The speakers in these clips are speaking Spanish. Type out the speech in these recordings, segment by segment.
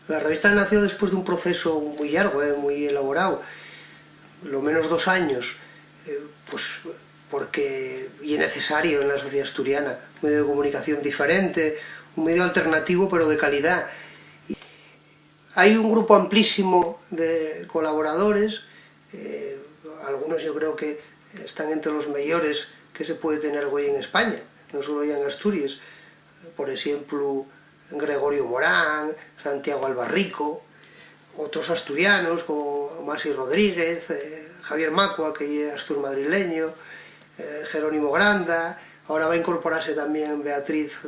La revista nació después de un proceso muy largo, muy elaborado, lo menos 2 años, pues porque y necesario en la sociedad asturiana, un medio de comunicación diferente, un medio alternativo pero de calidad. Hay un grupo amplísimo de colaboradores, algunos yo creo que están entre los mejores que se puede tener hoy en España, no solo ya en Asturias, por ejemplo, Gregorio Morán, Santiago Albarrico, otros asturianos como Masi Rodríguez, Javier Macua, que es asturmadrileño, Jerónimo Granda, ahora va a incorporarse también Beatriz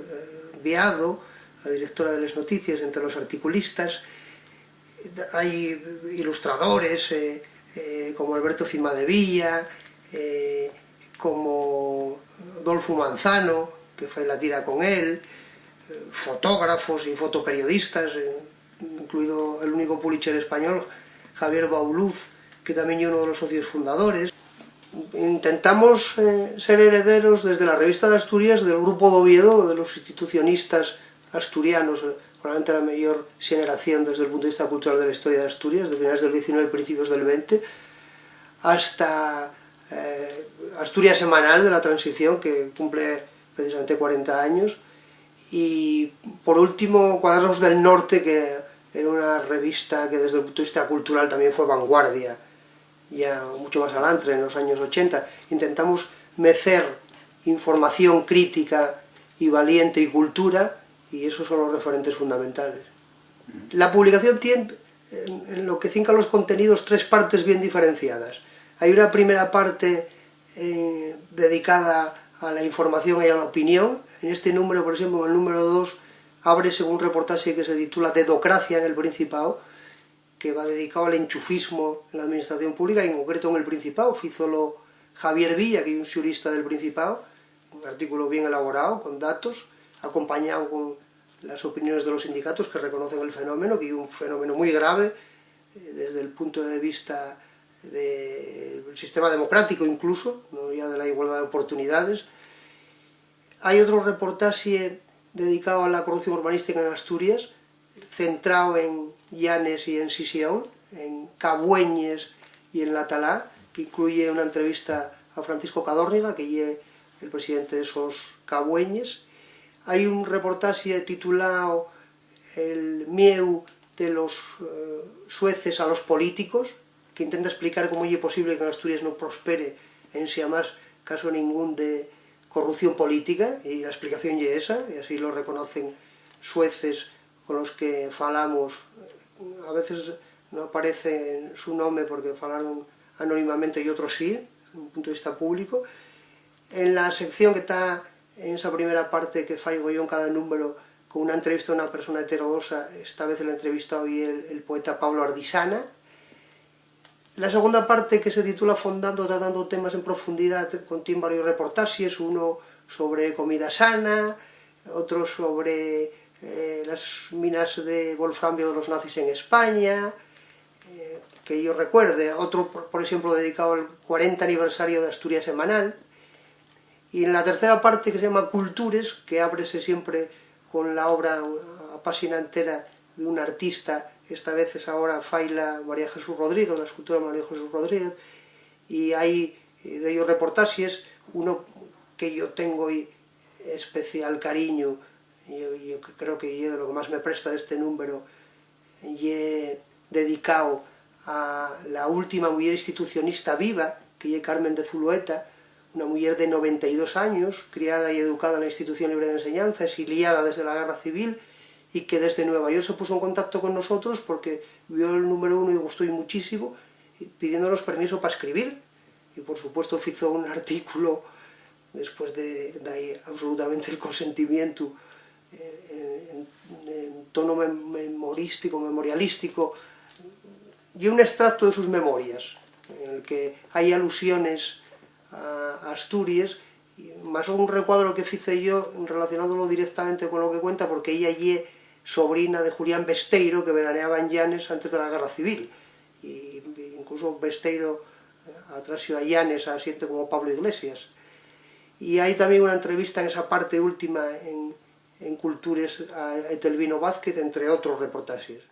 Viado, la directora de las noticias, entre los articulistas. Hay ilustradores como Alberto Cimadevilla, como Dolfo Manzano, que fue la tira con él, fotógrafos y fotoperiodistas, incluido el único Pulitzer español, Javier Bauluz, que también es uno de los socios fundadores. Intentamos ser herederos desde la revista de Asturias del grupo de Oviedo, de los institucionistas asturianos, probablemente la mayor generación desde el punto de vista cultural de la historia de Asturias, de finales del 19 y principios del 20, hasta Asturias Semanal de la Transición, que cumple precisamente 40 años, y por último Cuadernos del Norte, que era una revista que desde el punto de vista cultural también fue vanguardia, ya mucho más adelante, en los años 80. Intentamos mecer información crítica y valiente y cultura, y esos son los referentes fundamentales. La publicación tiene, en lo que cinca los contenidos, 3 partes bien diferenciadas. Hay una primera parte dedicada a la información y a la opinión. En este número, por ejemplo, en el número 2, ábrese un reportaje que se titula Dedocracia en el Principado, que va dedicado al enchufismo en la administración pública, y en concreto en el Principado. Fízolo Javier Villa, que es un xurista del Principado, un artículo bien elaborado, con datos, acompañado con las opiniones de los sindicatos que reconocen el fenómeno, que es un fenómeno muy grave desde el punto de vista del sistema democrático incluso, no ya de la igualdad de oportunidades. Hay otro reportaje dedicado a la corrupción urbanística en Asturias, centrado en Llanes y en Sisión, en Cabueñes y en La Talá, que incluye una entrevista a Francisco Cadórniga, que es el presidente de esos Cabueñes. Hay un reportaje titulado El mieu de los sueces a los políticos, que intenta explicar cómo es posible que en Asturias no prospere en sí más caso ningún de corrupción política, y la explicación es esa, y así lo reconocen sueces con los que falamos. A veces no aparece su nombre porque falaron anónimamente y otros sí, desde un punto de vista público. En la sección que está en esa primera parte que faigo yo en cada número, con una entrevista a una persona heterodoxa, esta vez el entrevistado y el poeta Pablo Ardisana. La segunda parte, que se titula Fondando, tratando temas en profundidad, contiene varios reportajes, uno sobre comida sana, otro sobre las minas de wolframio de los nazis en España, que yo recuerde, otro, por ejemplo, dedicado al 40 aniversario de Asturias Semanal, y en la tercera parte, que se llama Cultures, que ábrese siempre con la obra apasionante de un artista, esta vez es ahora Faila María Jesús Rodríguez, la escultora María Jesús Rodríguez, y hay de ellos reportajes, uno que yo tengo especial cariño, yo creo que es de lo que más me presta de este número, y he dedicado a la última mujer institucionista viva, que es Carmen de Zulueta, una mujer de 92 años, criada y educada en la Institución Libre de Enseñanza, exiliada desde la Guerra Civil, y que desde Nueva York se puso en contacto con nosotros porque vio el número 1 y gustó muchísimo, pidiéndonos permiso para escribir, y por supuesto hizo un artículo después de ahí absolutamente el consentimiento, en tono memorialístico, y un extracto de sus memorias, en el que hay alusiones a Asturias, más un recuadro que hice yo relacionándolo directamente con lo que cuenta, porque ella es sobrina de Julián Besteiro, que veraneaba en Llanes antes de la Guerra Civil, y incluso Besteiro atrasió a Llanes a siente como Pablo Iglesias. Y hay también una entrevista en esa parte última en Cultures a Etelvino Vázquez, entre otros reportajes.